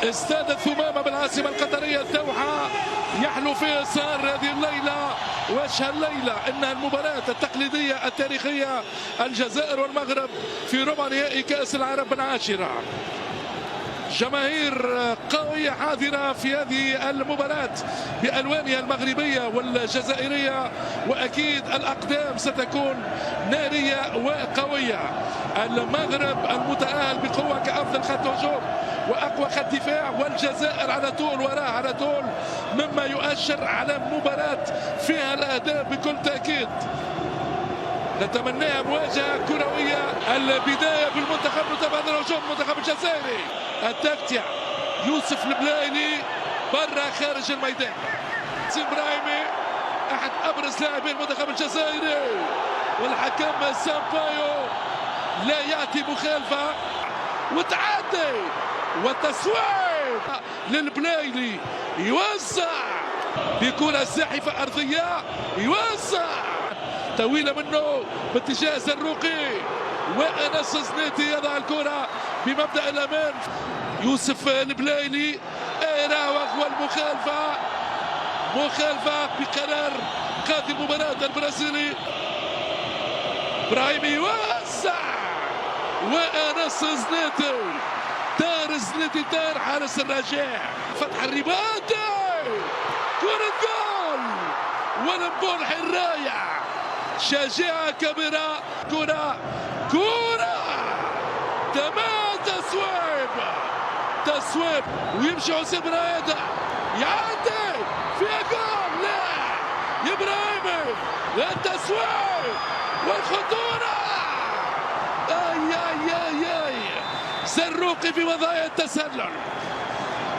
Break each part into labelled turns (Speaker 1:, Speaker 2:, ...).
Speaker 1: استاد الثمامة بالعاصمة القطرية الدوحة يحلو فيه صار هذه الليلة وجه الليلة إنها المباراة التقليدية التاريخية الجزائر والمغرب في ربع نهائي كأس العرب العاشرة. جماهير قوية حاضرة في هذه المباراة بألوانها المغربية والجزائرية، وأكيد الأقدام ستكون نارية وقوية. المغرب المتأهل بقوة كأفضل خط هجوم وأقوى خط دفاع، والجزائر على طول وراه على طول، مما يؤشر على مباراة فيها الأهداف بكل تأكيد. نتمناها مواجهة كروية. البداية بالمنتخب متبادل الهجوم المنتخب الجزائري. التكتيع يوسف البلايلي برا خارج الميدان. إبراهيمي أحد أبرز لاعبي المنتخب الجزائري، والحكم سامبايو لا يعطي مخالفة، وتعدي والتصويب للبلايلي، يوزع بكرة زاحفة أرضية، يوزع طويلة منه باتجاه زروقي، وأنس زنيتي يضع الكرة بمبدأ الأمان. يوسف البلايلي راوغ والمخالفة، مخالفة بقرار قاضي المباراة البرازيلي. إبراهيمي يوزع، وأنس زنيتي دار زنيتي دار حارس الرجاء، فتح الرباطي، كرة جول والمبولحي الرايع، شجاعة كبيرة، كرة تمام، تصويب ويمشي حسين برايدة، يعدي فيها جول، لا إبراهيمي، التصويب والخطورة، اي زروقي في وضعية التسلل،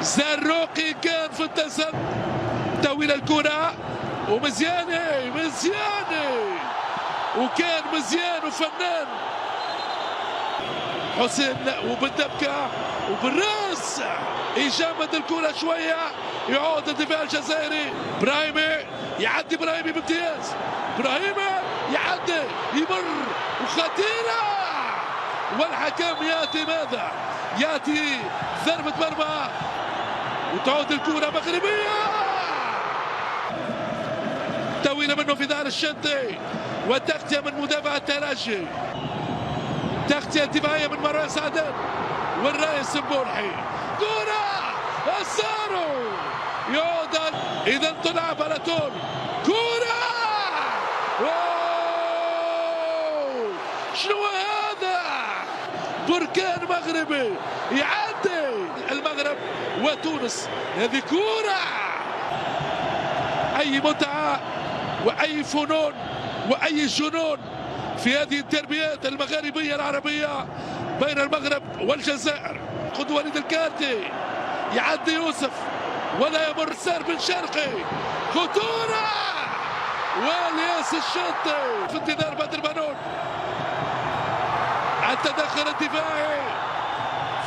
Speaker 1: زروقي كان في التسلل، طويل الكرة ومزياني وكان مزيان وفنان حسين، وبالدبكة وبالراس يجمد الكرة شوية، يعود الدفاع الجزائري. إبراهيمي يعدي، إبراهيمي بامتياز، إبراهيمي يعدي يمر وخطيرة، والحكم يأتي ماذا؟ يأتي ضربة مرمى، وتعود الكرة مغربية طويلة منه في دار الشنطي، وتغطية من مدافع الترجي، تغطية دفاعية من مروان سعدان والرئيس مبولحي، كرة السارو يعود، إذا تلعب على طول، كرة شنو هذا؟ بركان مغربي يعدي المغرب وتونس، هذه كرة أي متعة وأي فنون وأي جنون في هذه التربيات المغاربية العربية بين المغرب والجزائر. خذ وليد الكارتي، يعدي يوسف ولا يمر سار بن شرقي، خطورة، والياس الشاطي في انتظار بدر بنون. التدخل الدفاعي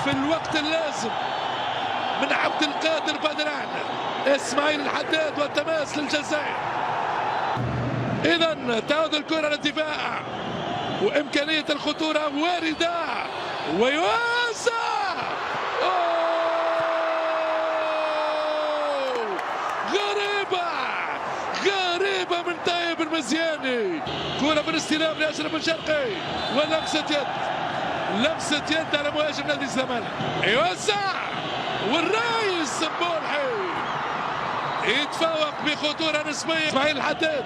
Speaker 1: في الوقت اللازم من عبد القادر بدران، اسماعيل الحداد والتماس للجزائر. إذا تعود الكرة للدفاع وإمكانية الخطورة واردة، ويوزع، غريبة من طيب المزياني، كرة بالاستلام لأشرف الشرقي، لمسة يد على مهاجم نادي الزمالك، يوزع، والرئيس مبولحي يتفوق بخطورة نسبية. اسماعيل الحداد،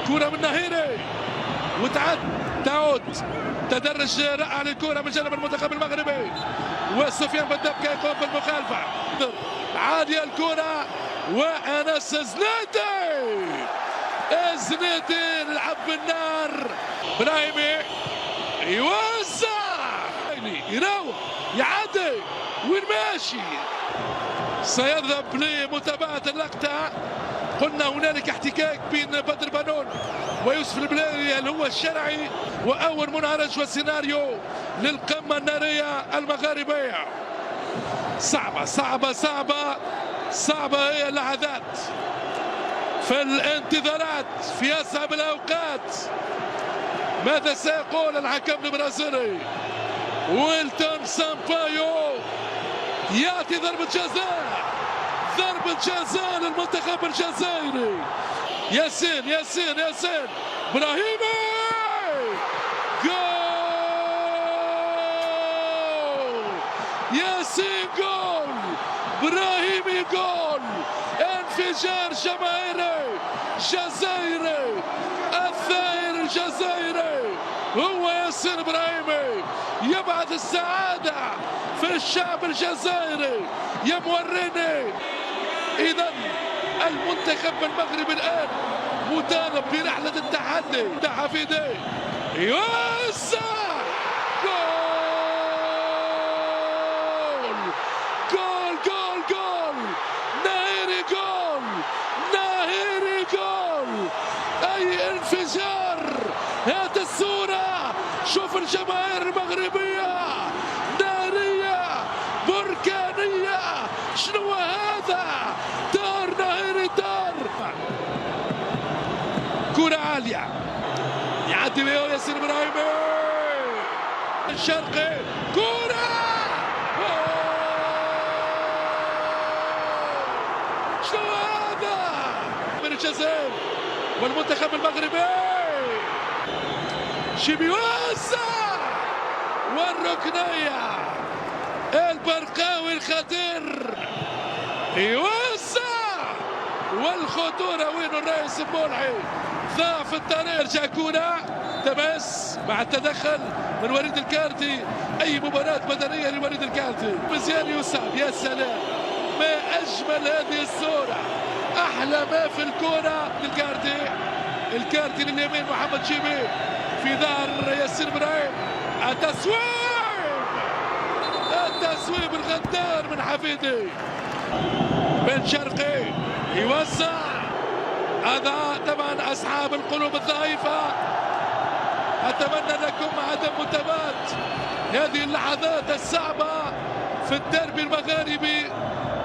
Speaker 1: كرة من نهيري، تعود تدرج رائع للكرة من جانب المنتخب المغربي، وسفيان بالدبكة يقوم بالمخالفة، عالية الكرة، وأنس زنيتي لعب بالنار. إبراهيمي يوزع، يراوغ، يعدي، وين ماشي؟ سيذهب لمتابعة اللقطة. قلنا هنالك احتكاك بين بدر بنون ويوسف البلايلي اللي هو الشرعي، وأول منعرج والسيناريو للقمة النارية المغاربية. صعبة هي اللحظات في الانتظارات في أصعب الأوقات. ماذا سيقول الحكم البرازيلي ويلتون سامبايو؟ ياتي ضربة جزاء، ضربة جزاء للمنتخب الجزائري. ياسين ياسين ياسين ابراهيمي، جول ياسين، جول ابراهيمي، جول انفجار جماهيري جزائري. الثائر الجزائري هو ياسين ابراهيمي، يبعث السعادة في الشعب الجزائري. يا موريني، إذا المنتخب المغربي الآن مطالب برحلة التحدي. حفيدي يوسع، جول جول جول جول ناهيري، جول ناهيري، جول. أي انفجار! هات الصورة، شوف الجماهير المغربية نارية بركانية. شنو هذا؟ دار ناهيري، دار. كرة عالية يعدي بها ياسين ابراهيمي، الشرقي، كرة، شنو هذا؟ من الجزائر والمنتخب المغربي، شبي واسع، والركنية البرقاوي الخطير يوسع، والخطورة وين الرئيس بولحي ضعف الطريق. رجع كورة تماس مع التدخل من وليد الكارتي. أي مباراة بدنية لوليد الكارتي، مزيان يصاب. يا سلام، ما أجمل هذه الصورة، أحلى ما في الكورة للكارتي. الكارتي لليمين، محمد شيبي في ظهر ياسين ابراهيم. التسويب الغدار من حفيدي. بن شرقي يوسع. هذا طبعا اصحاب القلوب الضعيفه، اتمنى لكم عدم متابعه هذه اللحظات الصعبه في الدربي المغاربي،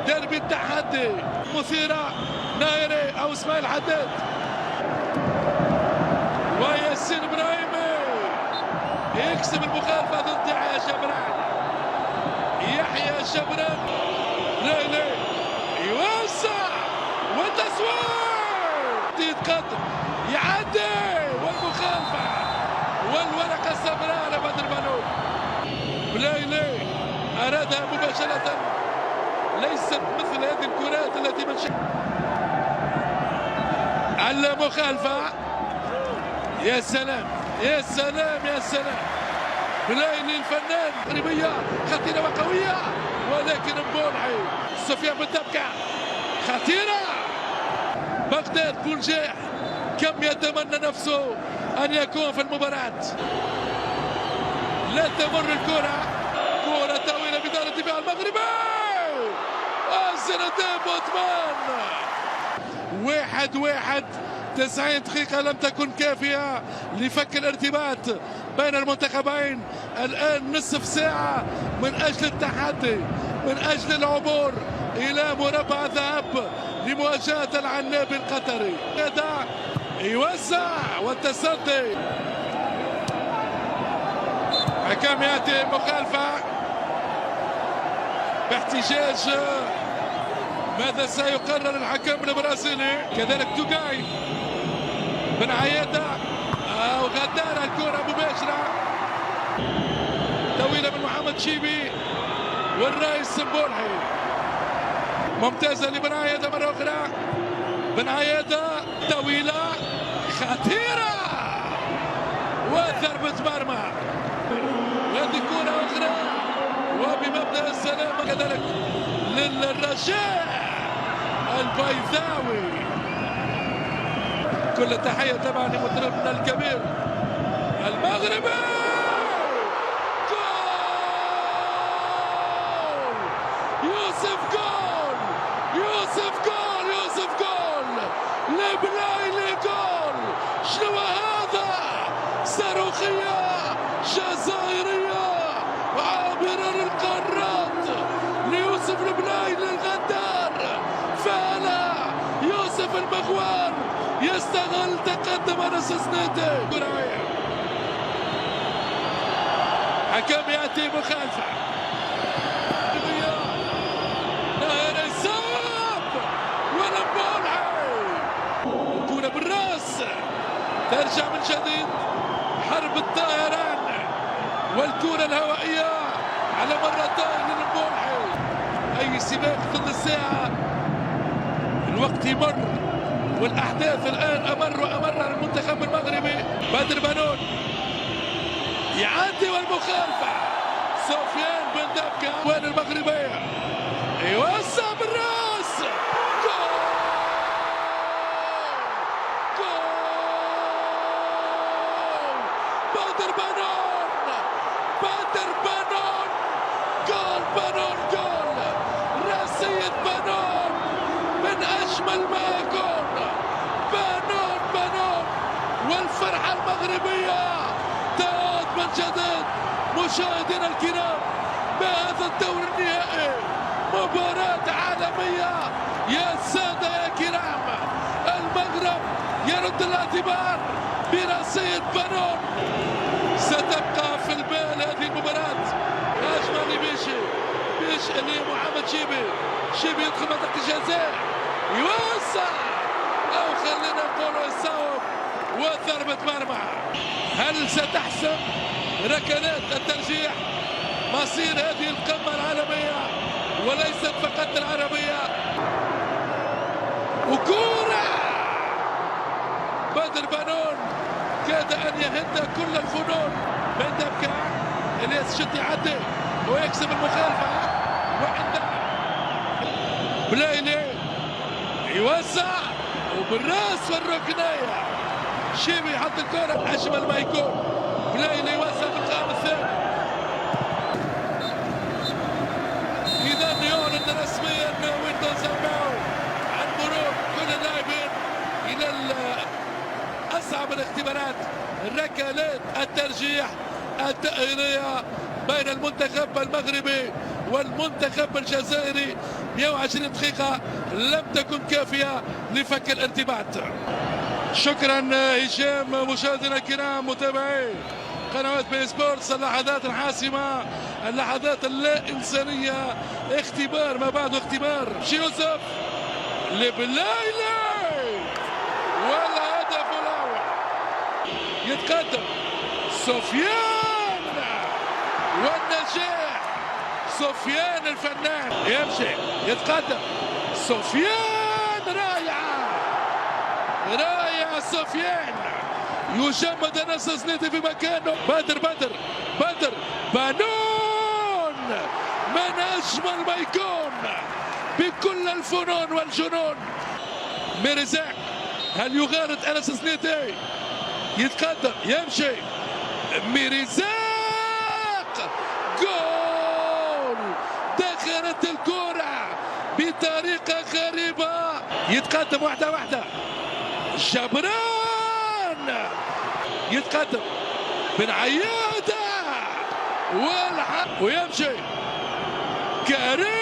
Speaker 1: دربي التحدي. مثيره نايري او اسماعيل حداد وياسين ابراهيمي يكسب المخالفه ضد يحيى جبران. يحيى جبران ليلي يوسع والتسويق، يتقدم يعدي، والمخالفه والورقه السمراء لبدر بنون. بلايلي ارادها مباشره، ليست مثل هذه الكرات التي من المخالفه. يا سلام يا سلام يا سلام، بلايلي الفنان، مغربيه خطيره وقويه، ولكن بولحي سفيان بن تبكع خطيره. بغداد بولجيح كم يتمنى نفسه ان يكون في المباراه. لا تمر الكره، كره طويله بدار الدفاع المغربي، الزندان بوتمان. 1-1. 90 دقيقة لم تكن كافية لفك الارتباط بين المنتخبين. الآن نصف ساعة من أجل التحدي، من أجل العبور إلى مربع الذهب لمواجهة العناب القطري. هذا يوسع والتصدي. حكم يأتي مخالفة باحتجاج. ماذا سيقرر الحكم البرازيلي؟ كذلك توغاي بن عيادة وغدار الكرة مباشرة طويلة من محمد شيبي والرئيس بولحي. ممتازة لبن عيادة مرة أخرى، بن عيادة طويلة خطيرة وضربة مرمى. هذه كرة أخرى وبمبدأ السلام كذلك للرجاء البيضاوي. كل التحية طبعا لمطربنا الكبير المغربي. جول يوسف، جول يوسف، جول يوسف، جول لبلايلي، جول. شنو هذا؟ صاروخية جزائرية عابرة للقارات ليوسف البلايلي الغدار. فعلا يوسف المغوار يستغل تقدم انس سنيدي. حكم ياتي مخالفه الكرة الهوائية على مرتين للمبولحي. أي سباق ضد الساعة، الوقت يمر والأحداث الآن أمر وأمر على المنتخب المغربي. بدر بنون يعدي والمخالفة، سفيان بن دبكة وين المغربية يوسع بالراس، جول بدر بنون، بدر بنون، جول بنون، جول راسية بنون من أجمل ما يكون. بنون بنون والفرحة المغربية تعود من جديد. مشاهدينا الكرام بهذا الدور النهائي، مباراة عالمية يا سادة يا كرام. المغرب يرد الاعتبار براسية بنون. ستبقى في البال هذه المباراة. هجمة بيش لمحمد شيبي يدخل منطقة الجزاء، يوسع أو خلينا نقول يصوب وضربة مرمى. هل ستحسم ركلات الترجيح مصير هذه القمة العالمية وليست فقط العربية؟ وكورة بدر بنون كاد أن يهد كل الفنون. من دبكة الياس شتي يعدي ويكسب المخالفة، وعندها بلايلي يوسع وبالراس والركنية. شيبي يحط الكرة أجمل ما يكون. بلايلي يوسع في القائم الثاني. إذا نيون أن رسميا ويندوز أمباو عن مرور كل اللاعبين إلى أصعب الاختبارات، ركلات الترجيح التأهيلية بين المنتخب المغربي والمنتخب الجزائري. 120 دقيقة لم تكن كافية لفك الارتباط. شكرا هشام. مشاهدينا الكرام متابعي قنوات بي سبورتس، اللحظات الحاسمة، اللحظات اللا إنسانية، اختبار ما بعده اختبار. يوسف لبلايلي والهدف الأول. يتقدم سفيان والنجاح. سفيان الفنان يمشي يتقدم. سفيان رائع سفيان يجمد انس سنيدي في مكانه. بدر بنون من اجمل ما يكون بكل الفنون والجنون. ميرزاق هل يغالط انس سنيدي؟ يتقدم يمشي ميرزاق، جول. دخلت الكرة بطريقة غريبة. يتقدم واحدة جبران، يتقدم بن عيادة ويمشي كريم.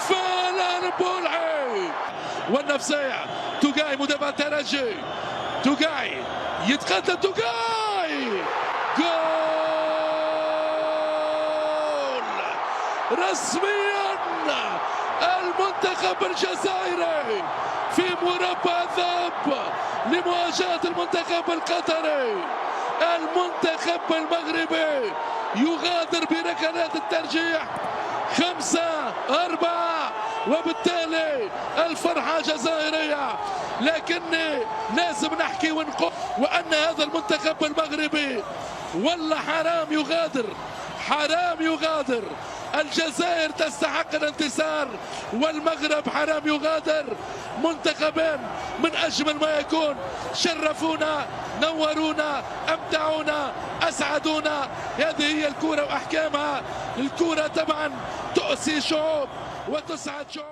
Speaker 1: فعلا بولحي والنفسية. توقاي مدافع الترجي، توقاي يتقدم، توقاي جول رسميا. المنتخب الجزائري في مربع الذهب لمواجهة المنتخب القطري. المنتخب المغربي يغادر بركلات الترجيح 5-4، وبالتالي الفرحة جزائرية. لكني لازم نحكي ونقول وأن هذا المنتخب المغربي والله حرام يغادر. الجزائر تستحق الانتصار والمغرب حرام يغادر. منتخبين من أجمل ما يكون، شرفونا، نورونا، أمتعونا، أسعدونا. هذه هي الكرة وأحكامها. الكرة طبعا تؤسي شعوب وتسعد شعوب.